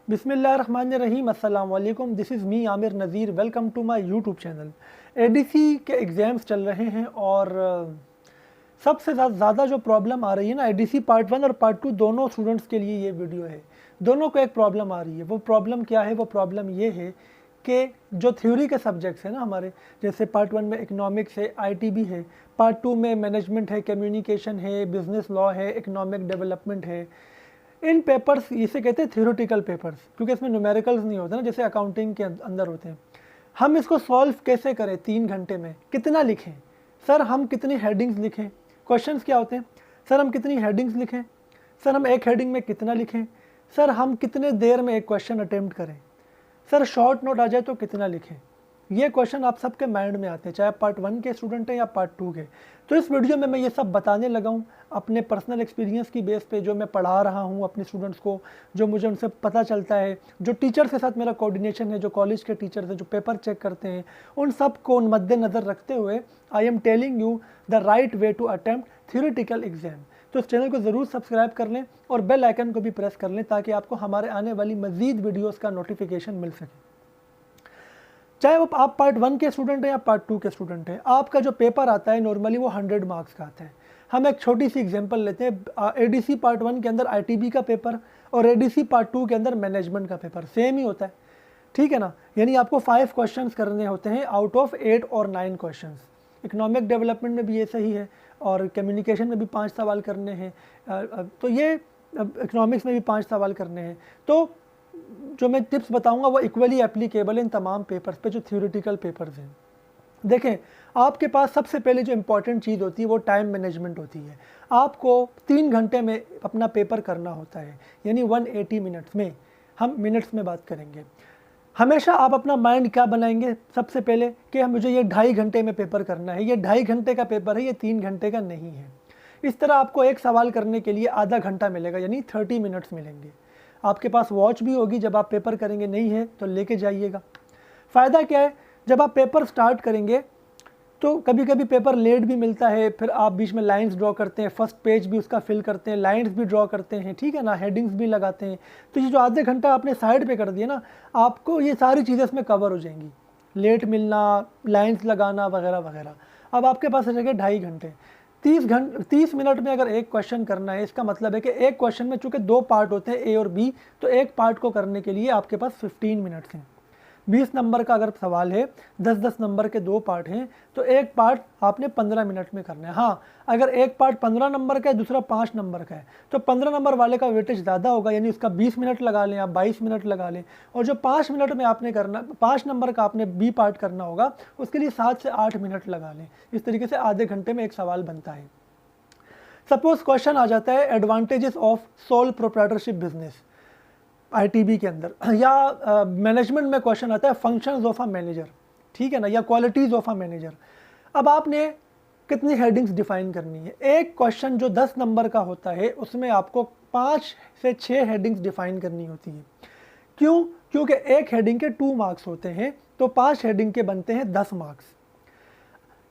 बिस्मिल्लाहिर्रहमानिर्रहीम, अस्सलाम वालेकुम। This is me Aamir Nazir. Welcome to my YouTube channel. ADC के एग्ज़ाम्स चल रहे हैं और सबसे ज़्यादा जो प्रॉब्लम आ रही है ना, एडीसी पार्ट 1 और पार्ट 2 दोनों स्टूडेंट्स के लिए ये वीडियो है। दोनों को एक प्रॉब्लम आ रही है। वो प्रॉब्लम क्या है? वो प्रॉब्लम ये है कि जो थ्योरी के सब्जेक्ट्स हैं ना हमारे, जैसे पार्ट 1 में इकनॉमिक्स है, आईटीबी है, पार्ट 2 में मैनेजमेंट है, कम्युनिकेशन है, बिजनेस लॉ है, इकनॉमिक डेवलपमेंट है। इन पेपर्स इसे कहते हैं थ्योरेटिकल पेपर्स, क्योंकि इसमें न्यूमेरिकल्स नहीं होते ना, जैसे अकाउंटिंग के अंदर होते हैं। हम इसको सॉल्व कैसे करें? 3 घंटे में कितना लिखें? सर हम कितनी हेडिंग्स लिखें? क्वेश्चंस क्या होते हैं? सर हम कितनी हेडिंग्स लिखें? सर हम एक हेडिंग में कितना लिखें? सर हम कितने देर में एक क्वेश्चन अटेम्प्ट करें? सर शॉर्ट नोट आ जाए तो कितना लिखें? ये क्वेश्चन आप सबके माइंड में आते हैं, चाहे आप पार्ट 1 के स्टूडेंट हैं या पार्ट 2 के। तो इस वीडियो में मैं ये सब बताने लगा हूँ अपने पर्सनल एक्सपीरियंस की बेस पे, जो मैं पढ़ा रहा हूँ अपने स्टूडेंट्स को, जो मुझे उनसे पता चलता है, जो टीचर्स के साथ मेरा कोऑर्डिनेशन है, जो कॉलेज के टीचर्स हैं, जो पेपर चेक करते हैं, उन सब को मद्देनज़र रखते हुए I am telling you the right way to attempt theoretical exam. तो इस चैनल को ज़रूर सब्सक्राइब कर लें और बेल आइकन को भी प्रेस कर लें, ताकि आपको हमारे आने वाली मज़ीद वीडियोज़ का नोटिफिकेशन मिल सके। चाहे वो आप पार्ट 1 के स्टूडेंट हैं या पार्ट 2 के स्टूडेंट हैं, आपका जो पेपर आता है नॉर्मली वो 100 मार्क्स का आता है। हम एक छोटी सी एग्जांपल लेते हैं। एडीसी पार्ट 1 के अंदर आईटीबी का पेपर और एडीसी पार्ट 2 के अंदर मैनेजमेंट का पेपर सेम ही होता है, ठीक है ना। यानी आपको 5 क्वेश्चंस करने होते हैं आउट ऑफ 8 और 9 क्वेश्चंस। इकोनॉमिक डेवलपमेंट में भी ये सही है और कम्युनिकेशन में भी 5 सवाल करने हैं। तो ये इकोनॉमिक्स में भी 5 सवाल करने हैं। तो जो मैं टिप्स बताऊंगा वो इक्वली एप्लीकेबल इन तमाम पेपर्स पे, जो थ्योरेटिकल पेपर्स हैं। देखें, आपके पास सबसे पहले जो इंपॉर्टेंट चीज़ होती है वो टाइम मैनेजमेंट होती है। आपको 3 घंटे में अपना पेपर करना होता है, यानी 180 मिनट्स में। हम मिनट्स में बात करेंगे। हमेशा आप अपना माइंड क्या बनाएंगे? सबसे पहले कि मुझे ये 2.5 घंटे में पेपर करना है। ये 2.5 घंटे का पेपर है, ये 3 घंटे का नहीं है। इस तरह आपको एक सवाल करने के लिए आधा घंटा मिलेगा, यानी 30 मिनट्स मिलेंगे। आपके पास वॉच भी होगी जब आप पेपर करेंगे, नहीं है तो लेके जाइएगा। फ़ायदा क्या है? जब आप पेपर स्टार्ट करेंगे तो कभी कभी पेपर लेट भी मिलता है, फिर आप बीच में लाइंस ड्रॉ करते हैं, फर्स्ट पेज भी उसका फिल करते हैं, लाइंस भी ड्रॉ करते हैं, ठीक है ना, हेडिंग्स भी लगाते हैं। तो ये जो आधे घंटा आपने साइड पे कर दिया ना, आपको ये सारी चीज़ें इसमें कवर हो जाएंगी, लेट मिलना, लाइंस लगाना वगैरह वगैरह। अब आपके पास रहेगा 2.5 घंटे। 30 मिनट में अगर एक क्वेश्चन करना है, इसका मतलब है कि एक क्वेश्चन में चूंकि 2 पार्ट होते हैं, ए और बी, तो एक पार्ट को करने के लिए आपके पास 15 मिनट्स हैं। 20 नंबर का अगर सवाल है, 10-10 नंबर के 2 पार्ट हैं, तो एक पार्ट आपने 15 मिनट में करना है। हाँ, अगर एक पार्ट 15 नंबर का है, दूसरा 5 नंबर का है, तो 15 नंबर वाले का वेटेज ज़्यादा होगा, यानी उसका 20 मिनट लगा लें, आप 22 मिनट लगा लें। और जो 5 मिनट में आपने करना, 5 नंबर का आपने बी पार्ट करना होगा, उसके लिए 7 से 8 मिनट लगा लें। इस तरीके से आधे घंटे में एक सवाल बनता है। सपोज क्वेश्चन आ जाता है advantages of sole proprietorship business ITB के अंदर, या मैनेजमेंट में क्वेश्चन आता है फंक्शंस ऑफ अ मैनेजर, ठीक है ना, या क्वालिटीज़ ऑफ अ मैनेजर। अब आपने कितनी हेडिंग्स डिफाइन करनी है? एक क्वेश्चन जो 10 नंबर का होता है उसमें आपको 5 से 6 हेडिंग्स डिफाइन करनी होती है। क्यों? क्योंकि एक हेडिंग के 2 मार्क्स होते हैं, तो 5 हेडिंग के बनते हैं 10 मार्क्स।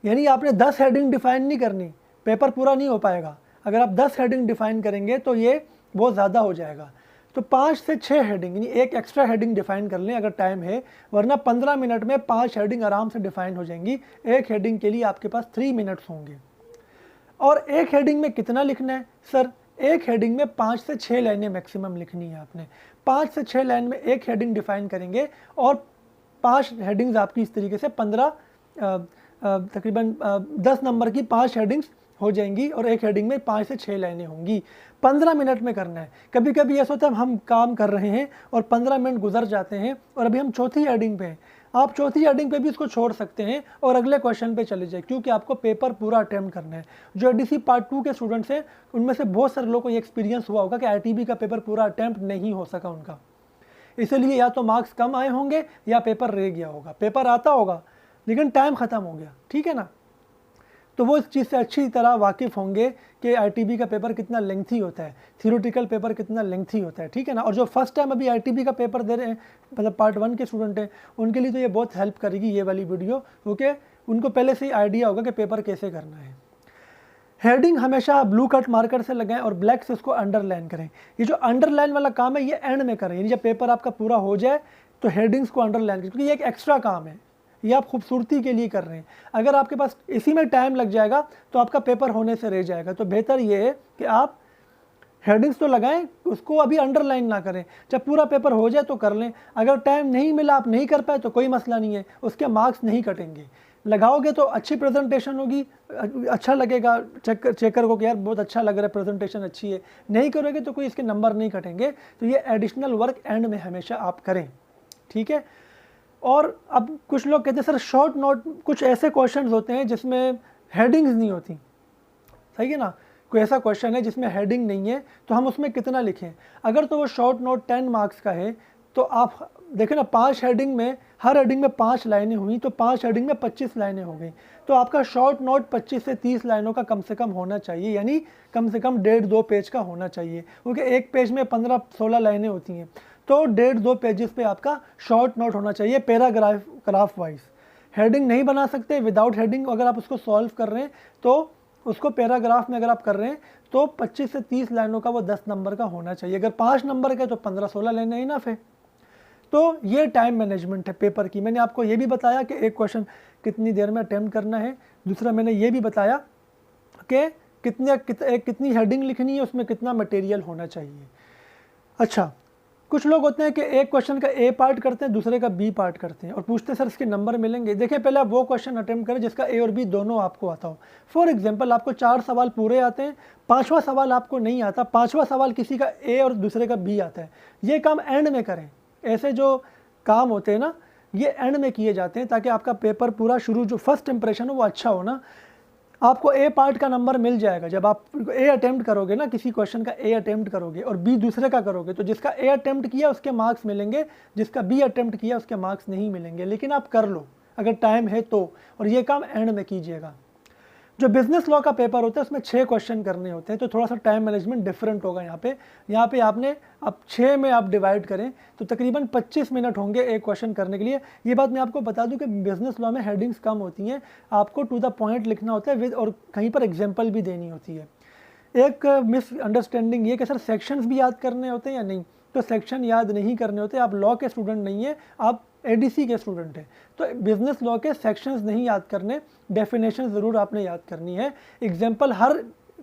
यानी आपने 10 हेडिंग डिफाइन नहीं करनी, पेपर पूरा नहीं हो पाएगा। अगर आप 10 हेडिंग डिफाइन करेंगे तो ये बहुत ज़्यादा हो जाएगा। तो 5 से 6 हेडिंग, यानी एक एक्स्ट्रा हेडिंग डिफाइन कर लें अगर टाइम है, वरना 15 मिनट में 5 हेडिंग आराम से डिफाइन हो जाएंगी। एक हेडिंग के लिए आपके पास 3 मिनट्स होंगे। और एक हेडिंग में कितना लिखना है? सर एक हेडिंग में 5 से 6 लाइनें मैक्सिमम लिखनी है आपने। 5 से 6 लाइन में एक हेडिंग डिफाइन करेंगे और 5 हेडिंग्स आपकी इस तरीके से तकरीबन 10 नंबर की 5 हेडिंग्स हो जाएंगी और एक हेडिंग में 5 से 6 लाइनें होंगी। 15 मिनट में करना है। कभी कभी ऐसा होता है हम काम कर रहे हैं और 15 मिनट गुजर जाते हैं और अभी हम चौथी हेडिंग पे हैं। आप चौथी हेडिंग पे भी इसको छोड़ सकते हैं और अगले क्वेश्चन पे चले जाए, क्योंकि आपको पेपर पूरा अटेम्प्ट करना है। जो एडीसी पार्ट 2 के स्टूडेंट्स हैं उनमें से बहुत सारे लोगों को ये एक्सपीरियंस हुआ होगा कि आईटीबी का पेपर पूरा अटेम्प्ट नहीं हो सका उनका, इसलिए या तो मार्क्स कम आए होंगे या पेपर रह गया होगा। पेपर आता होगा लेकिन टाइम ख़त्म हो गया, ठीक है ना। तो वो इस चीज़ से अच्छी तरह वाकिफ़ होंगे कि आईटीबी का पेपर कितना लेंथी होता है, थ्योरेटिकल पेपर कितना लेंथी होता है, ठीक है ना। और जो फर्स्ट टाइम अभी आईटीबी का पेपर दे रहे हैं, मतलब पार्ट 1 के स्टूडेंट हैं, उनके लिए तो ये बहुत हेल्प करेगी ये वाली वीडियो, क्योंकि उनको पहले से ही आइडिया होगा कि पेपर कैसे करना है। हेडिंग हमेशा ब्लू कट मार्कर से लगाएं और ब्लैक से उसको अंडरलाइन करें। ये जो अंडरलाइन वाला काम है ये एंड में करें, यानी जब पेपर आपका पूरा हो जाए तो हेडिंग्स को अंडरलाइन करें, क्योंकि ये एक एक्स्ट्रा काम है, ये आप खूबसूरती के लिए कर रहे हैं। अगर आपके पास इसी में टाइम लग जाएगा तो आपका पेपर होने से रह जाएगा। तो बेहतर ये है कि आप हेडिंग्स तो लगाएं, उसको अभी अंडरलाइन ना करें, जब पूरा पेपर हो जाए तो कर लें। अगर टाइम नहीं मिला, आप नहीं कर पाए तो कोई मसला नहीं है, उसके मार्क्स नहीं कटेंगे। लगाओगे तो अच्छी प्रेजेंटेशन होगी, अच्छा लगेगा चेकर को कि यार बहुत अच्छा लग रहा है, प्रेजेंटेशन अच्छी है। नहीं करोगे तो कोई इसके नंबर नहीं कटेंगे। तो ये एडिशनल वर्क एंड में हमेशा आप करें, ठीक है। और अब कुछ लोग कहते हैं सर शॉर्ट नोट, कुछ ऐसे क्वेश्चंस होते हैं जिसमें हेडिंग्स नहीं होती, सही है ना। कोई ऐसा क्वेश्चन है जिसमें हेडिंग नहीं है तो हम उसमें कितना लिखें। अगर तो वो शॉर्ट नोट 10 मार्क्स का है तो आप देखें ना, 5 हेडिंग में, हर हेडिंग में 5 लाइनें हुई तो 5 हेडिंग में 25 लाइनें हो गई। तो आपका शॉर्ट नोट 25 से 30 लाइनों का कम से कम होना चाहिए, यानी कम से कम 1.5-2 पेज का होना चाहिए, क्योंकि एक पेज में 15-16 लाइनें होती हैं। तो 1.5-2 पेजेस पे आपका शॉर्ट नोट होना चाहिए पैराग्राफ वाइज। हेडिंग नहीं बना सकते, विदाउट हेडिंग अगर आप उसको सॉल्व कर रहे हैं तो उसको पैराग्राफ में अगर आप कर रहे हैं तो 25 से 30 लाइनों का वो 10 नंबर का होना चाहिए। अगर 5 नंबर का तो 15-16 लाइनें इनफ है। तो ये टाइम मैनेजमेंट है पेपर की। मैंने आपको ये भी बताया कि एक क्वेश्चन कितनी देर में अटेम्प्ट करना है। दूसरा मैंने ये भी बताया कि कितनी हेडिंग लिखनी है, उसमें कितना मटेरियल होना चाहिए। अच्छा, कुछ लोग होते हैं कि एक क्वेश्चन का ए पार्ट करते हैं, दूसरे का बी पार्ट करते हैं और पूछते हैं सर इसके नंबर मिलेंगे। देखिए पहले आप वो क्वेश्चन अटेम्प्ट करें जिसका ए और बी दोनों आपको आता हो। फॉर एग्जांपल आपको 4 सवाल पूरे आते हैं, 5वां सवाल आपको नहीं आता, 5वां सवाल किसी का ए और दूसरे का बी आता है। ये काम एंड में करें। ऐसे जो काम होते हैं ना, ये एंड में किए जाते हैं ताकि आपका पेपर पूरा शुरू जो फर्स्ट इंप्रेशन हो वो अच्छा हो ना। आपको ए पार्ट का नंबर मिल जाएगा जब आप ए अटेम्प्ट करोगे ना, किसी क्वेश्चन का ए अटेम्प्ट करोगे और बी दूसरे का करोगे तो जिसका ए अटेम्प्ट किया उसके मार्क्स मिलेंगे, जिसका बी अटेम्प्ट किया उसके मार्क्स नहीं मिलेंगे। लेकिन आप कर लो अगर टाइम है तो, और ये काम एंड में कीजिएगा। जो बिजनेस लॉ का पेपर होता है उसमें 6 क्वेश्चन करने होते हैं, तो थोड़ा सा टाइम मैनेजमेंट डिफरेंट होगा यहाँ पे आपने अब 6 में आप डिवाइड करें तो तकरीबन 25 मिनट होंगे एक क्वेश्चन करने के लिए। ये बात मैं आपको बता दूं कि बिजनेस लॉ में हेडिंग्स कम होती हैं, आपको टू द पॉइंट लिखना होता है विद, और कहीं पर एग्जाम्पल भी देनी होती है। एक मिसअंडरस्टैंडिंग ये कि सर सेक्शंस भी याद करने होते हैं या नहीं, तो सेक्शन याद नहीं करने होते। आप लॉ के स्टूडेंट नहीं है, आप एडीसी के स्टूडेंट हैं, तो बिजनेस लॉ के सेक्शंस नहीं याद करने, डेफिनेशन ज़रूर आपने याद करनी है। एग्जाम्पल हर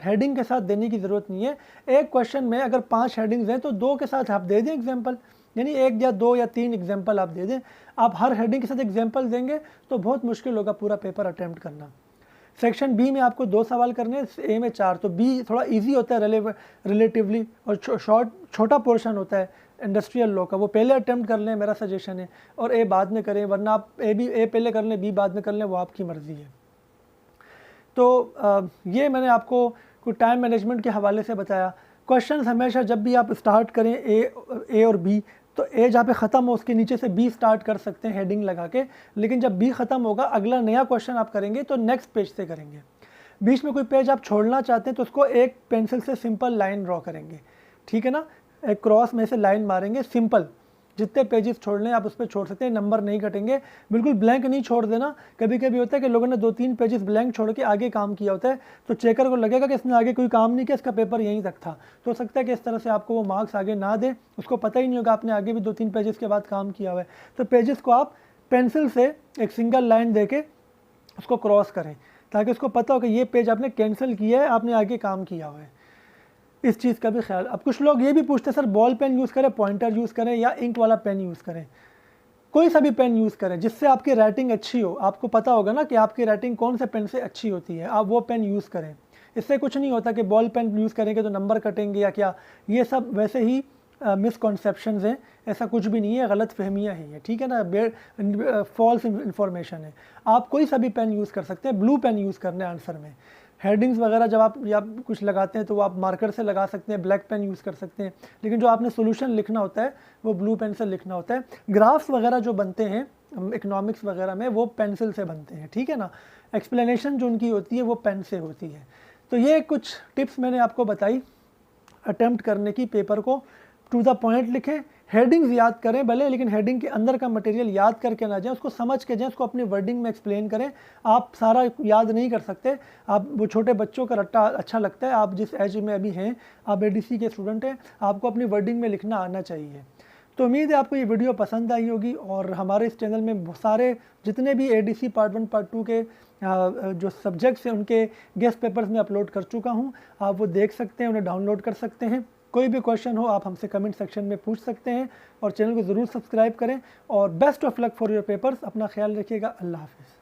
हेडिंग के साथ देने की ज़रूरत नहीं है। एक क्वेश्चन में अगर 5 हेडिंग्स हैं तो 2 के साथ आप दे दें एग्जाम्पल, यानी 1 या 2 या 3 एग्जाम्पल आप दे दें। आप हर हेडिंग के साथ एग्जाम्पल देंगे तो बहुत मुश्किल होगा पूरा पेपर अटैम्प्ट करना। सेक्शन बी में आपको 2 सवाल करने हैं, ए में 4, तो बी थोड़ा इजी होता है रिलेटिवली, और छोटा पोर्शन होता है इंडस्ट्रियल लॉ का, वो पहले अटेम्प्ट कर लें, मेरा सजेशन है, और ए बाद में करें, वरना आप ए पहले कर लें, बी बाद में कर लें, वो आपकी मर्ज़ी है। तो ये मैंने आपको कुछ टाइम मैनेजमेंट के हवाले से बताया। क्वेश्चंस हमेशा जब भी आप स्टार्ट करें ए और बी, तो ए जहाँ पे ख़त्म हो उसके नीचे से बी स्टार्ट कर सकते हैं हेडिंग लगा के, लेकिन जब बी ख़त्म होगा अगला नया क्वेश्चन आप करेंगे तो नेक्स्ट पेज से करेंगे। बीच में कोई पेज आप छोड़ना चाहते हैं तो उसको एक पेंसिल से सिंपल लाइन ड्रॉ करेंगे, ठीक है ना, एक क्रॉस में से लाइन मारेंगे सिंपल। जितने पेजेस छोड़ने आप उस पर छोड़ सकते हैं, नंबर नहीं कटेंगे। बिल्कुल ब्लैंक नहीं छोड़ देना। कभी कभी होता है कि लोगों ने 2-3 पेजेस ब्लैंक छोड़ के आगे काम किया होता है, तो चेकर को लगेगा कि इसने आगे कोई काम नहीं किया, इसका पेपर यहीं तक था। तो हो सकता है कि इस तरह से आपको वो मार्क्स आगे ना दे, उसको पता ही नहीं होगा आपने आगे भी 2-3 पेजेस के बाद काम किया हुआ है। तो पेजेस को आप पेंसिल से एक सिंगल लाइन दे के उसको क्रॉस करें, ताकि उसको पता हो कि ये पेज आपने कैंसिल किया है, आपने आगे काम किया हुआ है। इस चीज़ का भी ख्याल। अब कुछ लोग ये भी पूछते हैं सर बॉल पेन यूज़ करें, पॉइंटर यूज़ करें, या इंक वाला पेन यूज़ करें। कोई सा भी पेन यूज़ करें जिससे आपकी राइटिंग अच्छी हो। आपको पता होगा ना कि आपकी राइटिंग कौन से पेन से अच्छी होती है, आप वो पेन यूज़ करें। इससे कुछ नहीं होता कि बॉल पेन यूज़ करेंगे तो नंबर कटेंगे या क्या, ये सब वैसे ही मिसकॉन्सेप्शंस हैं। ऐसा कुछ भी नहीं है, गलत फहमियाँ हैं ये, ठीक है ना, फॉल्स इन्फॉर्मेशन है। आप कोई सा भी पेन यूज़ कर सकते हैं, ब्लू पेन यूज़ करना है आंसर में। हेडिंग्स वगैरह जब आप या कुछ लगाते हैं तो वो आप मार्कर से लगा सकते हैं, ब्लैक पेन यूज़ कर सकते हैं, लेकिन जो आपने सोल्यूशन लिखना होता है वो ब्लू पेन से लिखना होता है। ग्राफ्स वगैरह जो बनते हैं इकोनॉमिक्स वगैरह में, वो पेंसिल से बनते हैं, ठीक है ना। एक्सप्लेनेशन जो उनकी होती है वो पेन से होती है। तो ये कुछ टिप्स मैंने आपको बताई अटेम्प्ट करने की पेपर को टू द पॉइंट लिखें, हेडिंग्स याद करें भले, लेकिन हेडिंग के अंदर का मटेरियल याद करके ना जाएं, उसको समझ के जाएं, उसको अपनी वर्डिंग में एक्सप्लेन करें। आप सारा याद नहीं कर सकते, आप वो छोटे बच्चों का रट्टा अच्छा लगता है, आप जिस एज में अभी हैं, आप एडीसी के स्टूडेंट हैं, आपको अपनी वर्डिंग में लिखना आना चाहिए। तो उम्मीद है आपको ये वीडियो पसंद आई होगी, और हमारे इस चैनल में सारे जितने भी एडीसी पार्ट 1 पार्ट 2 के जो सब्जेक्ट्स हैं उनके गेस्ट पेपर्स में अपलोड कर चुका हूँ, आप वो देख सकते हैं, उन्हें डाउनलोड कर सकते हैं। कोई भी क्वेश्चन हो आप हमसे कमेंट सेक्शन में पूछ सकते हैं, और चैनल को ज़रूर सब्सक्राइब करें। और best of luck for your papers. अपना ख्याल रखिएगा। अल्लाह हाफ़िज़।